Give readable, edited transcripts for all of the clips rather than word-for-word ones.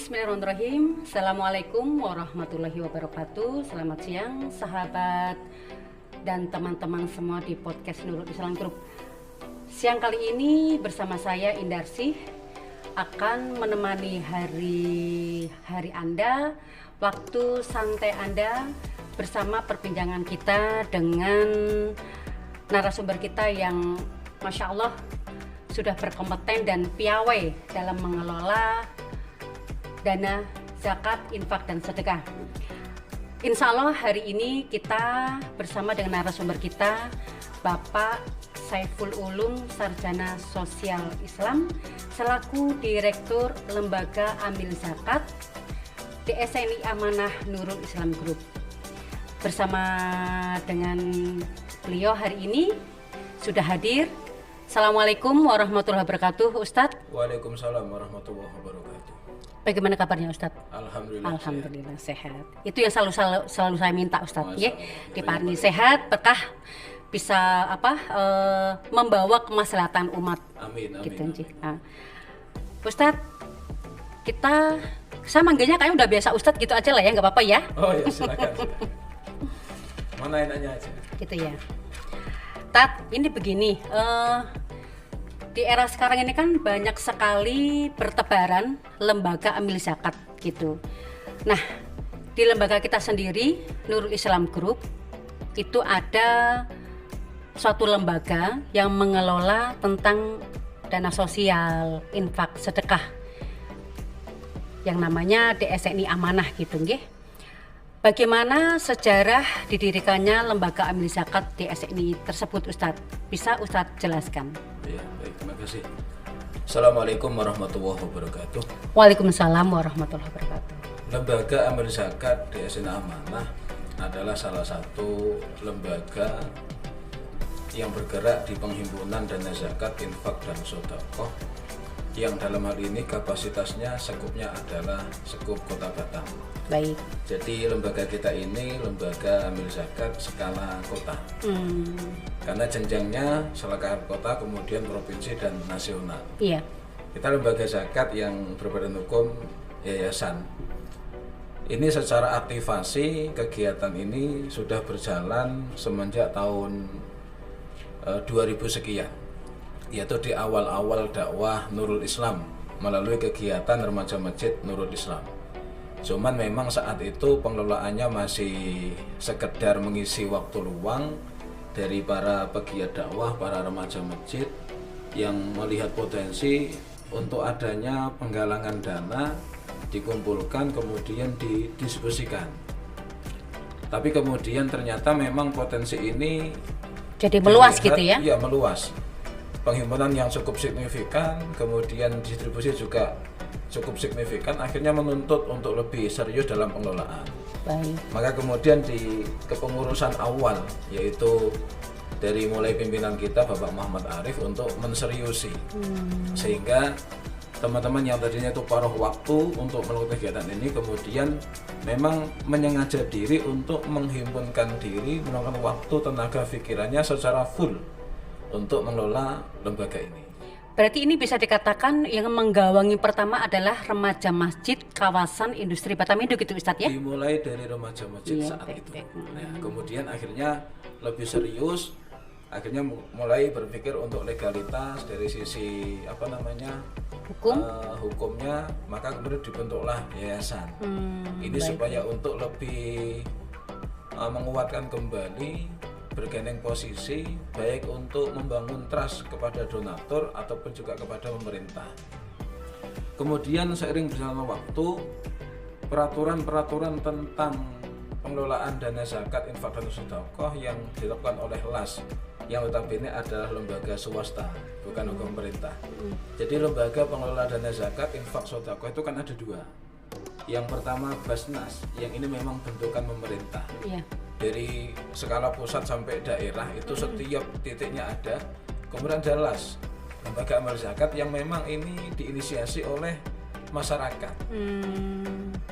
Bismillahirrahmanirrahim. Assalamualaikum warahmatullahi wabarakatuh. Selamat siang sahabat dan teman-teman semua di podcast Nurul Islam Group. Siang kali ini bersama saya Indarsih akan menemani hari Anda, waktu santai Anda bersama perbincangan kita dengan narasumber kita yang Masya Allah sudah berkompeten dan piawai dalam mengelola dana zakat, infak, dan sedekah. Insya Allah hari ini kita bersama dengan narasumber kita Bapak Saiful Ulum, Sarjana Sosial Islam selaku Direktur Lembaga Amil Zakat DSNI Amanah Nurul Islam Group. Bersama dengan beliau hari ini sudah hadir. Assalamualaikum warahmatullahi wabarakatuh, Ustadz. Waalaikumsalam warahmatullahi wabarakatuh. Bagaimana kabarnya Ustadz? Alhamdulillah Sehat. Itu yang selalu saya minta Ustadz, ya. Diparingi sehat, berkah, bisa membawa kemaslahatan umat. Amin. Gitu. Nah, Ustadz, saya manggilnya kayaknya udah biasa Ustadz gitu aja lah ya, nggak apa-apa ya? Oh ya, silakan. Mana enaknya aja. Gitu ya. Tat, ini begini. Di era sekarang ini kan banyak sekali bertebaran lembaga amil zakat gitu. Nah, di lembaga kita sendiri Nurul Islam Group itu ada suatu lembaga yang mengelola tentang dana sosial, infak, sedekah yang namanya DSNI Amanah gitu nggih. Bagaimana sejarah didirikannya lembaga amil zakat DSNI tersebut, Ustadz? Bisa Ustadz jelaskan? Ya, baik, terima kasih. Assalamualaikum warahmatullahi wabarakatuh. Waalaikumsalam warahmatullahi wabarakatuh. Lembaga Amil Zakat DSNI Amanah adalah salah satu lembaga yang bergerak di penghimpunan dana zakat, infak, dan sedekah yang dalam hal ini kapasitasnya sekupnya adalah sekup Kota Batam. Baik. Jadi lembaga kita ini lembaga amil zakat skala kota. Karena jenjangnya skala kota, kemudian provinsi dan nasional. Iya. Kita lembaga zakat yang berbadan hukum yayasan. Ini secara aktivasi kegiatan ini sudah berjalan semenjak tahun 2000 sekian. Yaitu di awal-awal dakwah Nurul Islam melalui kegiatan remaja masjid Nurul Islam. Cuman memang saat itu pengelolaannya masih sekedar mengisi waktu luang dari para pegiat dakwah, para remaja masjid yang melihat potensi untuk adanya penggalangan dana dikumpulkan kemudian didiskusikan. Tapi kemudian ternyata memang potensi ini jadi meluas gitu ya? Iya, meluas. Penghimpunan yang cukup signifikan, kemudian distribusi juga cukup signifikan, akhirnya menuntut untuk lebih serius dalam pengelolaan. Baik. Maka kemudian di kepengurusan awal, yaitu dari mulai pimpinan kita Bapak Muhammad Arif untuk menseriusi, sehingga teman-teman yang tadinya itu paruh waktu untuk melakukan kegiatan ini kemudian memang menyengaja diri untuk menghimpunkan diri, melakukan waktu, tenaga, pikirannya secara full untuk mengelola lembaga ini. Berarti ini bisa dikatakan yang menggawangi pertama adalah remaja masjid kawasan industri Batam Indo gitu Ustadz ya? Dimulai dari remaja masjid saat itu. Nah, kemudian akhirnya lebih serius, akhirnya mulai berpikir untuk legalitas dari sisi hukumnya, maka kemudian dibentuklah yayasan. Ini baik. Supaya untuk lebih menguatkan kembali bergandeng posisi baik untuk membangun trust kepada donatur ataupun juga kepada pemerintah. Kemudian seiring berjalannya waktu, peraturan-peraturan tentang pengelolaan dana zakat, infak, dan sedekah yang dilakukan oleh LAS yang notabene adalah lembaga swasta, bukan hukum pemerintah. Jadi lembaga pengelola dana zakat, infak, sedekah itu kan ada dua. Yang pertama Basnas, yang ini memang bentukan pemerintah. Iya. Dari skala pusat sampai daerah itu setiap titiknya ada. Kemudian ada LAS, lembaga amal zakat yang memang ini diinisiasi oleh masyarakat,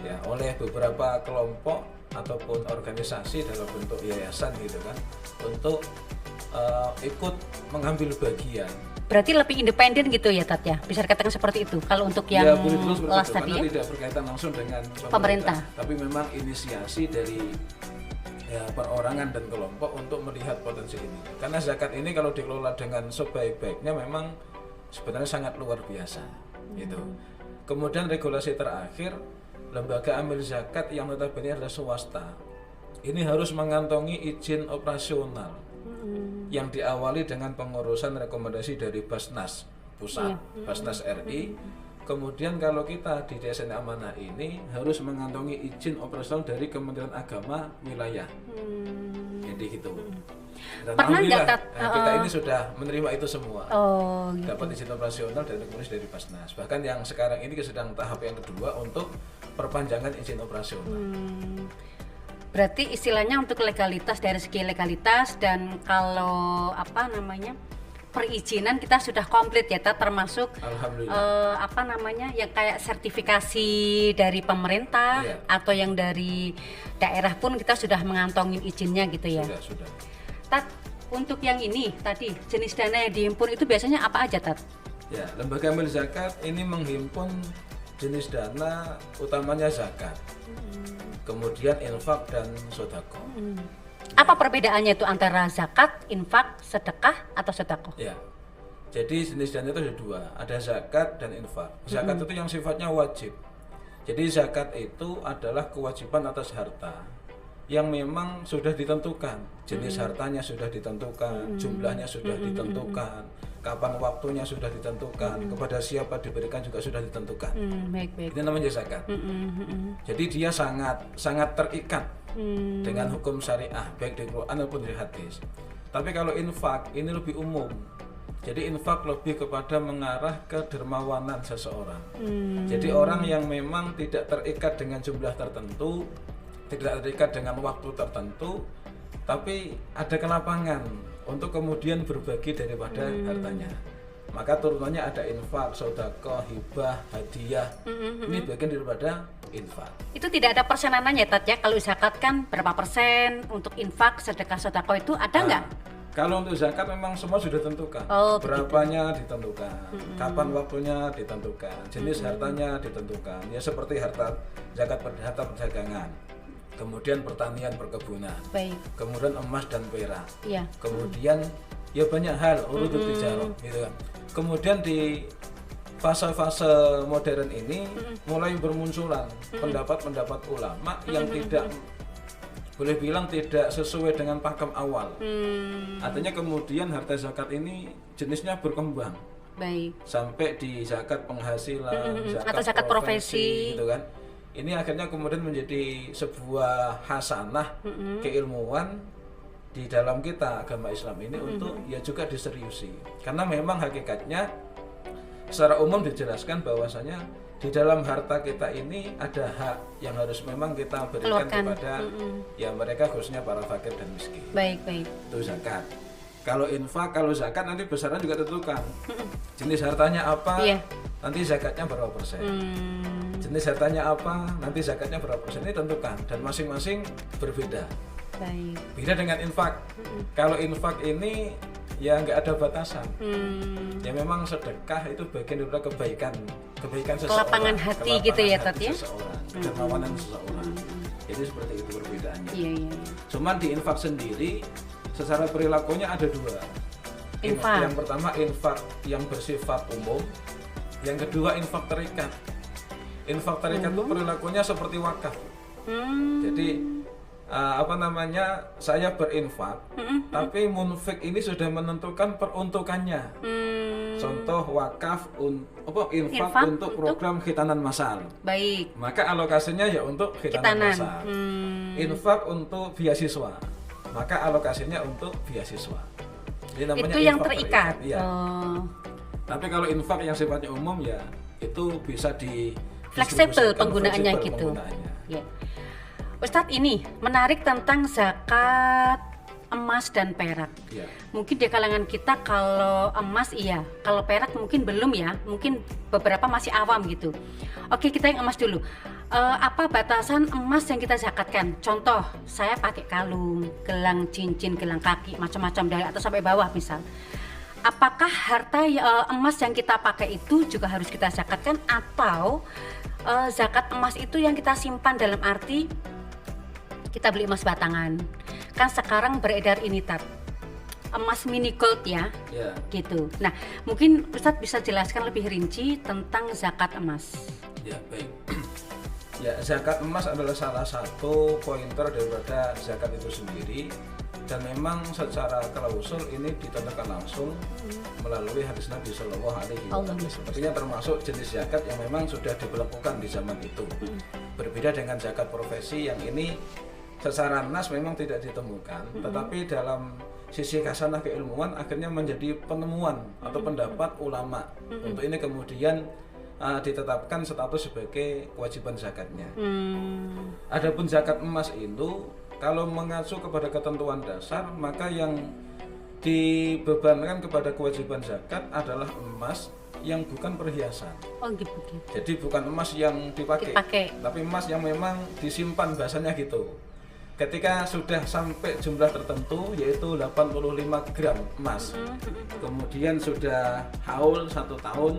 ya, oleh beberapa kelompok ataupun organisasi dalam bentuk yayasan gitu kan, untuk ikut mengambil bagian Berarti lebih independen gitu ya Tat ya, bisa dikatakan seperti itu kalau untuk yang Ya, boleh dibilang seperti las itu, tadi karena ya. tidak berkaitan langsung dengan Pemerintah. tapi memang inisiasi dari ya perorangan dan kelompok untuk melihat potensi ini. Karena zakat ini kalau dikelola dengan sebaik-baiknya memang sebenarnya sangat luar biasa gitu. Kemudian regulasi terakhir, lembaga amil zakat yang notabene adalah swasta ini harus mengantongi izin operasional yang diawali dengan pengurusan rekomendasi dari Basnas pusat, Basnas RI. Kemudian kalau kita di DSN Amanah ini harus mengantongi izin operasional dari Kementerian Agama wilayah. Jadi gitu. Dan Pernah nggak, alhamdulillah, Tat, kita ini sudah menerima itu semua. Oh, gitu. Dapat izin operasional dan rekomendasi dari Basnas. Bahkan yang sekarang ini sedang tahap yang kedua untuk perpanjangan izin operasional. Berarti istilahnya untuk legalitas, dari segi legalitas, dan kalau apa namanya perizinan kita sudah komplit ya Tat, termasuk Alhamdulillah. apa namanya yang kayak sertifikasi dari pemerintah Iya. atau yang dari daerah pun kita sudah mengantongin izinnya gitu ya. Sudah. Tat, untuk yang ini tadi jenis dana yang dihimpun itu biasanya apa aja Tat? Ya, lembaga amil zakat ini menghimpun jenis dana utamanya zakat. Kemudian infak dan sodako. Apa perbedaannya itu antara zakat, infak, sedekah atau sodako? Ya, jadi jenis dana itu ada dua, ada zakat dan infak. Zakat itu yang sifatnya wajib. Jadi zakat itu adalah kewajiban atas harta yang memang sudah ditentukan, jenis hartanya sudah ditentukan, jumlahnya sudah ditentukan, kapan waktunya sudah ditentukan, kepada siapa diberikan juga sudah ditentukan. Baik. Ini namanya zakat. Jadi dia sangat terikat dengan hukum syariah baik di Quran maupun di hadis. Tapi kalau infak ini lebih umum. Jadi infak lebih kepada mengarah ke dermawanan seseorang. Jadi orang yang memang tidak terikat dengan jumlah tertentu, tidak terikat dengan waktu tertentu, tapi ada kelapangan untuk kemudian berbagi daripada hartanya. Maka turunannya ada infak, sedekah, hibah, hadiah. Ini bagian daripada infak. Itu tidak ada persenannya Tat ya, kalau zakat kan berapa persen, untuk infak, sedekah, sedekah itu ada nggak? Kalau untuk zakat memang semua sudah ditentukan. Oh, Berapanya ditentukan, kapan waktunya ditentukan, jenis hartanya ditentukan. Ya seperti harta zakat harta perdagangan. Kemudian pertanian perkebunan. Baik. Kemudian emas dan perak. Iya. Kemudian ya banyak hal urut tijarah gitu kan. Kemudian di fase-fase modern ini mulai bermunculan pendapat-pendapat ulama yang tidak boleh bilang tidak sesuai dengan pakem awal. Artinya kemudian harta zakat ini jenisnya berkembang. Baik. Sampai di zakat penghasilan, Atau zakat profesi. gitu kan. Ini akhirnya kemudian menjadi sebuah hasanah keilmuan di dalam kita agama Islam ini untuk ya juga diseriusi. Karena memang hakikatnya secara umum dijelaskan bahwasanya di dalam harta kita ini ada hak yang harus memang kita berikan Keluarkan. kepada ya mereka khususnya para fakir dan miskin. Baik. Itu zakat. Kalau infak, kalau zakat nanti besaran juga ditentukan. Jenis hartanya apa, Iya. nanti zakatnya berapa persen. Jenis hartanya apa, nanti zakatnya berapa persen, ini tentukan. Dan masing-masing berbeda. Baik. Beda dengan infak. Kalau infak ini ya nggak ada batasan. Ya memang sedekah itu bagian dari kebaikan seseorang. Kelapangan hati gitu ya, Tat, ya? Seseorang, kedermawanan seseorang. Jadi seperti itu perbedaannya. Iya. Cuman di infak sendiri secara perilakunya ada dua. Infak. Yang pertama infak yang bersifat umum, yang kedua infak terikat. Infak terikat itu perilakunya seperti wakaf. Jadi saya berinfak, tapi munfik ini sudah menentukan peruntukannya. Contoh wakaf infak untuk program khitanan massal. Baik. Maka alokasinya ya untuk khitanan massal. Infak untuk beasiswa. Maka alokasinya untuk beasiswa. Ini namanya Itu yang infak terikat. Iya. Tapi kalau infak yang sifatnya umum ya itu bisa Fleksibel penggunaannya gitu. Ya. Ustadz, ini menarik tentang zakat emas dan perak. Ya. Mungkin di kalangan kita kalau emas iya, kalau perak mungkin belum ya, mungkin beberapa masih awam gitu. Oke, kita yang emas dulu. Apa batasan emas yang kita zakatkan? Contoh, saya pakai kalung, gelang cincin, gelang kaki, macam-macam dari atas sampai bawah misal. apakah harta emas yang kita pakai itu juga harus kita zakatkan, atau zakat emas itu yang kita simpan dalam arti kita beli emas batangan. Kan sekarang beredar ini Tat, emas mini gold ya, gitu. Nah, mungkin Ustadz bisa jelaskan lebih rinci tentang zakat emas. Ya, baik. Ya, zakat emas adalah salah satu pointer daripada zakat itu sendiri, dan memang secara klausul ini ditentukan langsung melalui hadis Nabi Shallallahu Alaihi Wasallam. Sepertinya termasuk jenis zakat yang memang sudah diberlakukan di zaman itu. Berbeda dengan zakat profesi yang ini secara nas memang tidak ditemukan, tetapi dalam sisi kasanah keilmuan akhirnya menjadi penemuan atau pendapat ulama. Untuk ini kemudian ditetapkan status sebagai kewajiban zakatnya. Adapun zakat emas itu kalau mengacu kepada ketentuan dasar, maka yang dibebankan kepada kewajiban zakat adalah emas yang bukan perhiasan. Oh gitu. Jadi bukan emas yang dipakai, tapi emas yang memang disimpan, bahasanya gitu. Ketika sudah sampai jumlah tertentu, yaitu 85 gram emas, kemudian sudah haul 1 tahun,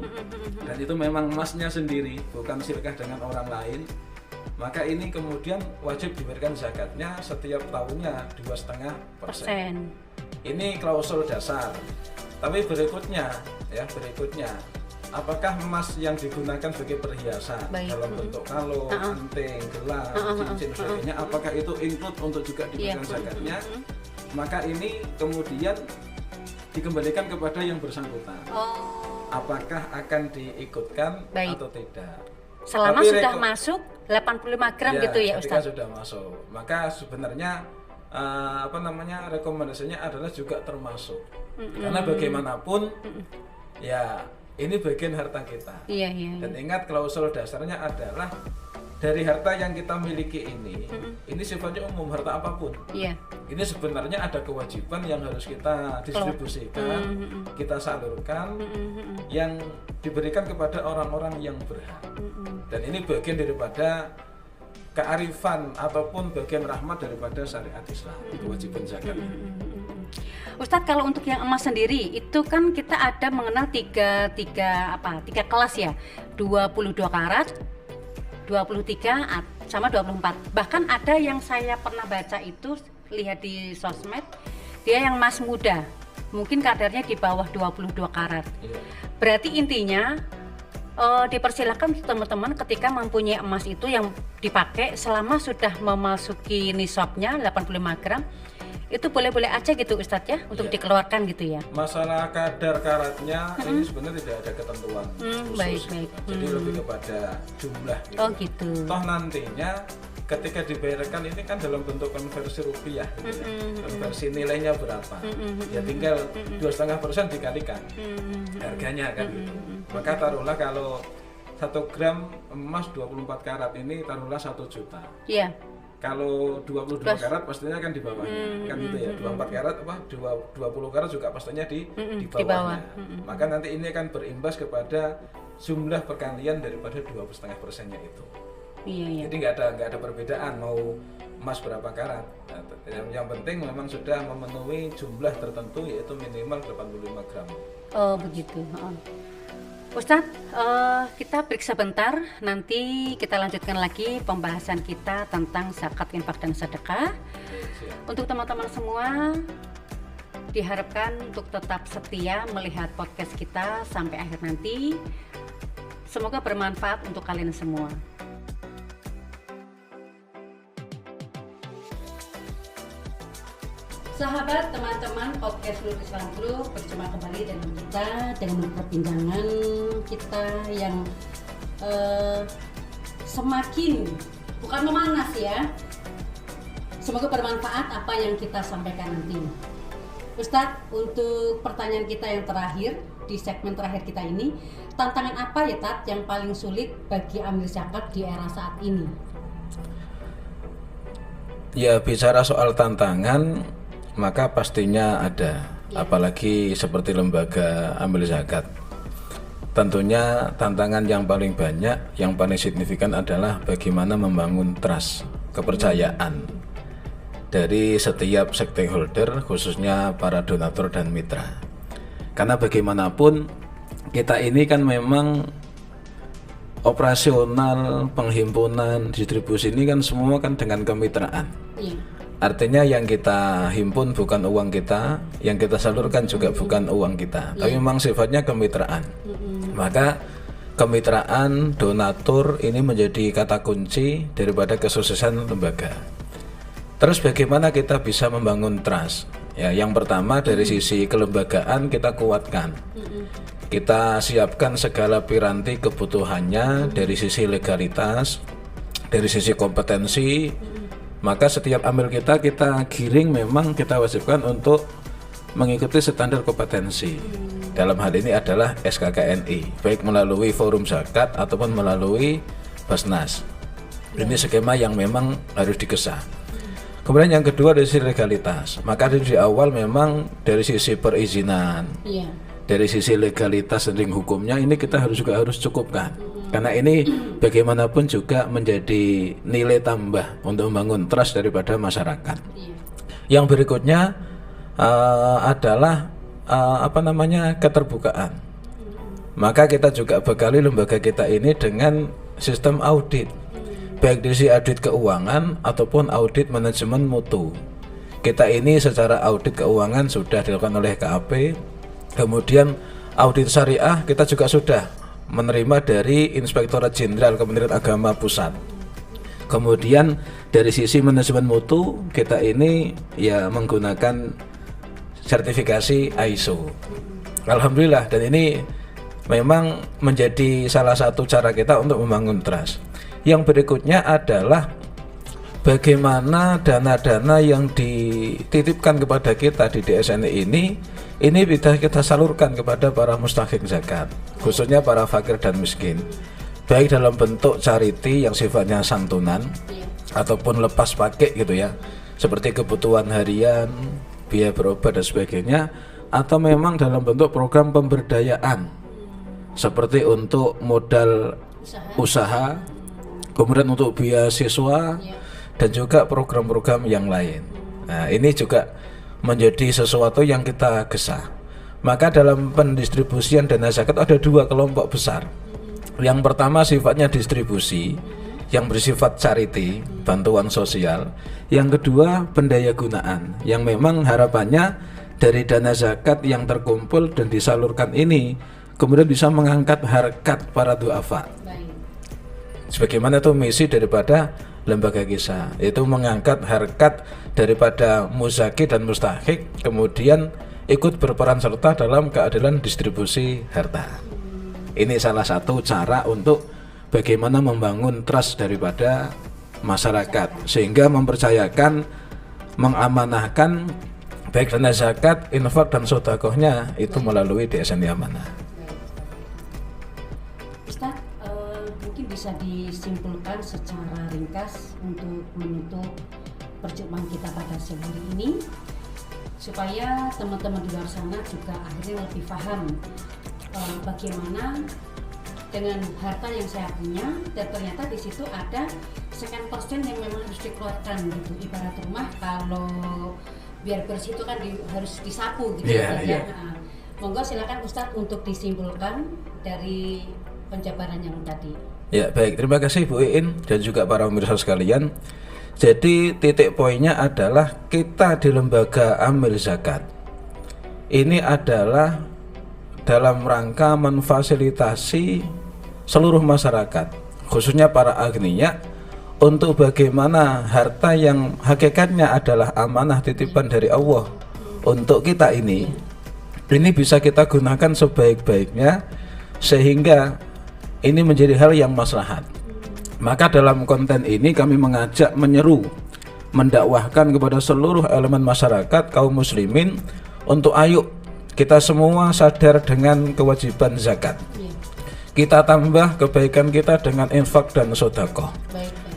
dan itu memang emasnya sendiri, bukan sirkah dengan orang lain, maka ini kemudian wajib diberikan zakatnya setiap tahunnya 2,5%. Ini klausul dasar. Tapi berikutnya, apakah emas yang digunakan sebagai perhiasan dalam bentuk kalung, anting, gelang, cincin, sebagainya, apakah itu include untuk juga diberikan zakatnya? Maka ini kemudian dikembalikan kepada yang bersangkutan. Apakah akan diikutkan atau tidak? Selama sudah masuk 85 gram gitu ya Ustaz? Ketika sudah masuk, maka sebenarnya rekomendasinya adalah juga termasuk. Karena bagaimanapun ya ini bagian harta kita. Dan ingat klausul dasarnya adalah dari harta yang kita miliki ini sifatnya umum, harta apapun. Ini sebenarnya ada kewajiban yang harus kita distribusikan, kita salurkan, yang diberikan kepada orang-orang yang berhak. Dan ini bagian daripada kearifan ataupun bagian rahmat daripada syariat Islam, kewajiban zakat. Ustadz, kalau untuk yang emas sendiri itu kan kita ada mengenal tiga kelas ya, 22 karat, 23 sama 24. Bahkan ada yang saya pernah baca itu, lihat di sosmed, dia yang emas muda, mungkin kadarnya di bawah 22 karat. Berarti intinya dipersilakan teman-teman ketika mempunyai emas itu yang dipakai selama sudah memasuki nisabnya 85 gram, itu boleh-boleh aja gitu Ustadz ya, untuk dikeluarkan gitu ya. Masalah kadar karatnya ini sebenarnya tidak ada ketentuan khusus. Baik. Jadi lebih kepada jumlah gitu. Oh gitu. Toh nantinya ketika dibayarkan ini kan dalam bentuk konversi rupiah gitu ya. Konversi nilainya berapa, ya tinggal 2,5% dikalikan harganya kan gitu. Maka taruhlah kalau 1 gram emas 24 karat ini taruhlah 1 juta. Kalau 22 karat pastinya kan di bawahnya, kan gitu ya. 24 karat 20 karat juga pastinya di bawahnya. Maka nanti ini akan berimbas kepada jumlah perkalian daripada 2,5%-nya itu. Jadi nggak ada perbedaan mau emas berapa karat. Yang penting memang sudah memenuhi jumlah tertentu, yaitu minimal 85 gram. Oh begitu. Ustadz, kita break sebentar, nanti kita lanjutkan lagi pembahasan kita tentang zakat, infak, dan sedekah. Untuk teman-teman semua, diharapkan untuk tetap setia melihat podcast kita sampai akhir nanti. Semoga bermanfaat untuk kalian semua. Sahabat, teman-teman podcast Nurul Islam Group, berjumpa kembali dengan kita dengan perbincangan kita yang semakin bukan memanas ya. Semoga bermanfaat apa yang kita sampaikan nanti. Ustadz, untuk pertanyaan kita yang terakhir di segmen terakhir kita ini, tantangan apa ya Tat yang paling sulit bagi amil zakat di era saat ini? Ya, bicara soal tantangan, maka pastinya ada, apalagi seperti lembaga amil zakat. Tentunya tantangan yang paling banyak, yang paling signifikan adalah bagaimana membangun trust, kepercayaan dari setiap stakeholder, khususnya para donatur dan mitra. Karena bagaimanapun kita ini kan memang operasional, penghimpunan, distribusi ini kan semua kan dengan kemitraan. Iya. Artinya yang kita himpun bukan uang kita, yang kita salurkan juga bukan uang kita, tapi memang sifatnya kemitraan. Maka kemitraan, donatur ini menjadi kata kunci daripada kesuksesan lembaga. Terus bagaimana kita bisa membangun trust? Ya, yang pertama dari sisi kelembagaan kita kuatkan. Kita siapkan segala piranti kebutuhannya dari sisi legalitas, dari sisi kompetensi. Maka setiap amil kita giring, memang kita wajibkan untuk mengikuti standar kompetensi. Dalam hal ini adalah SKKNI, baik melalui forum zakat ataupun melalui Basnas. Ini skema yang memang harus digesah. Kemudian yang kedua dari sisi legalitas. Maka di awal memang dari sisi perizinan, dari sisi legalitas dan hukumnya ini kita juga harus cukupkan. Karena ini bagaimanapun juga menjadi nilai tambah untuk membangun trust daripada masyarakat. Yang berikutnya adalah keterbukaan. Maka kita juga bekali lembaga kita ini dengan sistem audit, baik dari sisi audit keuangan ataupun audit manajemen mutu. Kita ini secara audit keuangan sudah dilakukan oleh KAP, kemudian audit syariah kita juga sudah menerima dari Inspektorat Jenderal Kementerian Agama Pusat. Kemudian dari sisi manajemen mutu kita ini ya menggunakan sertifikasi ISO. Alhamdulillah, dan ini memang menjadi salah satu cara kita untuk membangun trust. Yang berikutnya adalah bagaimana dana-dana yang dititipkan kepada kita di DSNI ini bisa kita salurkan kepada para mustahik zakat, khususnya para fakir dan miskin, baik dalam bentuk charity yang sifatnya santunan ataupun lepas pakai gitu ya, seperti kebutuhan harian, biaya berobat dan sebagainya, atau memang dalam bentuk program pemberdayaan seperti untuk modal usaha, kemudian untuk biaya siswa dan juga program-program yang lain. Nah, ini juga menjadi sesuatu yang kita gesah. Maka dalam pendistribusian dana zakat ada dua kelompok besar. Yang pertama sifatnya distribusi, yang bersifat charity, bantuan sosial. Yang kedua pendayagunaan, yang memang harapannya dari dana zakat yang terkumpul dan disalurkan ini kemudian bisa mengangkat harkat para duafa. Sebagaimana itu misi daripada lembaga kisah, yaitu mengangkat harkat daripada muzaki dan mustahik, kemudian ikut berperan serta dalam keadilan distribusi harta. Ini salah satu cara untuk bagaimana membangun trust daripada masyarakat, sehingga mempercayakan, mengamanahkan baik dana zakat, infak dan sedekahnya itu melalui DSNI Amanah. Ustaz, mungkin bisa disimpulkan secara ringkas untuk menutup perjumpaan kita pada siang hari ini, supaya teman-teman di luar sana juga akhirnya lebih paham bagaimana dengan harta yang saya punya, dan ternyata di situ ada sekian persen yang memang harus dikeluarkan gitu. Ibarat rumah kalau biar bersih itu kan harus disapu gitu ya. Nah, monggo silakan Ustadz untuk disimpulkan dari penjabaran yang tadi. Ya, baik, terima kasih Bu Iin dan juga para pemirsa sekalian. Jadi titik poinnya adalah kita di lembaga amil zakat ini adalah dalam rangka memfasilitasi seluruh masyarakat, khususnya para agniya, untuk bagaimana harta yang hakikatnya adalah amanah titipan dari Allah untuk kita ini bisa kita gunakan sebaik-baiknya, sehingga ini menjadi hal yang maslahat. Maka dalam konten ini kami mengajak, menyeru, mendakwahkan kepada seluruh elemen masyarakat kaum muslimin untuk ayo kita semua sadar dengan kewajiban zakat. Kita tambah kebaikan kita dengan infak dan sedekah.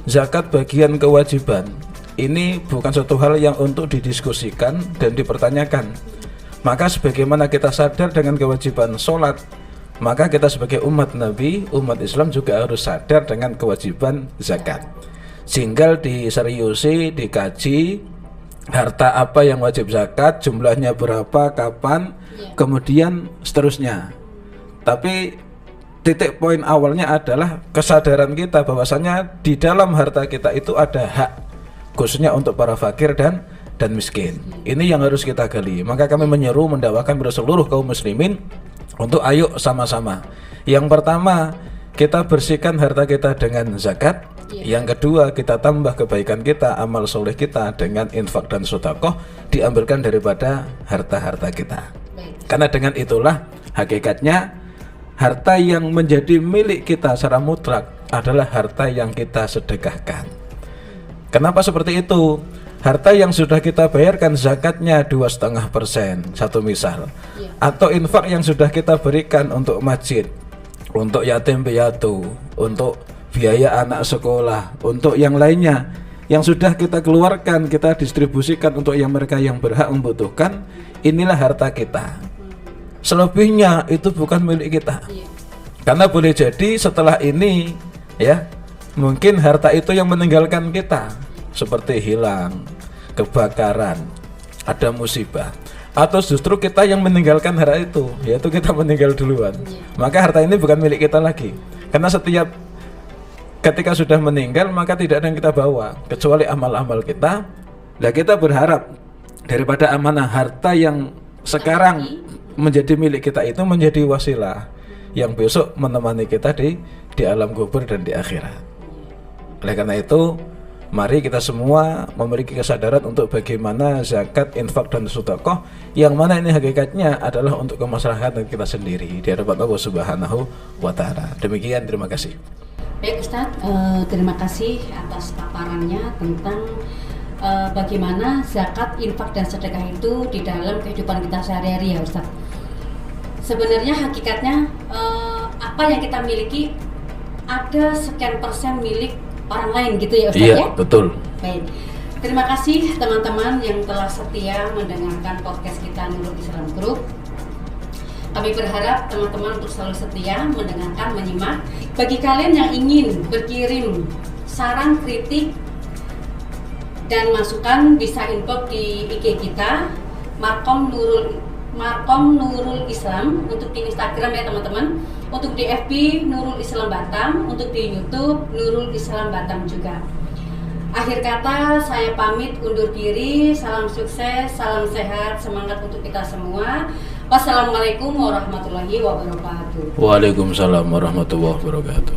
Zakat bagian kewajiban. Ini bukan suatu hal yang untuk didiskusikan dan dipertanyakan. Maka sebagaimana kita sadar dengan kewajiban sholat, maka kita sebagai umat Nabi, umat Islam juga harus sadar dengan kewajiban zakat. Tinggal diseriusi, dikaji, harta apa yang wajib zakat, jumlahnya berapa, kapan, kemudian seterusnya. Tapi titik poin awalnya adalah kesadaran kita bahwasanya di dalam harta kita itu ada hak, khususnya untuk para fakir dan miskin. Ini yang harus kita gali. Maka kami menyeru, mendakwakan kepada seluruh kaum muslimin untuk ayo sama-sama. Yang pertama, kita bersihkan harta kita dengan zakat. Yang kedua, kita tambah kebaikan kita, amal soleh kita dengan infak dan sedekah, diambilkan daripada harta-harta kita. Karena dengan itulah hakikatnya harta yang menjadi milik kita secara mutlak adalah harta yang kita sedekahkan. Kenapa seperti itu? Harta yang sudah kita bayarkan zakatnya 2,5%, satu misal, atau infak yang sudah kita berikan untuk masjid, untuk yatim piatu, untuk biaya anak sekolah, untuk yang lainnya yang sudah kita keluarkan, kita distribusikan untuk yang mereka yang berhak membutuhkan, inilah harta kita. Selebihnya itu bukan milik kita. Karena boleh jadi setelah ini ya, mungkin harta itu yang meninggalkan kita, seperti hilang, kebakaran, ada musibah, atau justru kita yang meninggalkan harta itu, yaitu kita meninggal duluan. Maka harta ini bukan milik kita lagi. Karena ketika sudah meninggal, maka tidak ada yang kita bawa kecuali amal-amal kita. Nah, kita berharap daripada amanah harta yang sekarang menjadi milik kita itu menjadi wasilah yang besok menemani kita di alam kubur dan di akhirat. Oleh karena itu, mari kita semua memiliki kesadaran untuk bagaimana zakat, infak dan sedekah yang mana ini hakikatnya adalah untuk kemaslahatan kita sendiri di hadapan Allah Subhanahu wa taala. Demikian, terima kasih. Baik Ustadz, terima kasih atas paparannya tentang bagaimana zakat, infak dan sedekah itu di dalam kehidupan kita sehari-hari ya Ustadz. Sebenarnya hakikatnya apa yang kita miliki ada sekian persen milik orang lain gitu ya Ustadz. Iya, betul. Baik, terima kasih teman-teman yang telah setia mendengarkan podcast kita Nurul Islam Group. Kami berharap teman-teman untuk selalu setia mendengarkan, menyimak. Bagi kalian yang ingin berkirim saran, kritik, dan masukan bisa inbox di IG kita Markom Nurul Islam, untuk di Instagram ya teman-teman, untuk di FB Nurul Islam Batam, untuk di YouTube Nurul Islam Batam juga. Akhir kata saya pamit undur diri. Salam sukses, salam sehat, semangat untuk kita semua. Wassalamualaikum warahmatullahi wabarakatuh. Waalaikumsalam warahmatullahi wabarakatuh.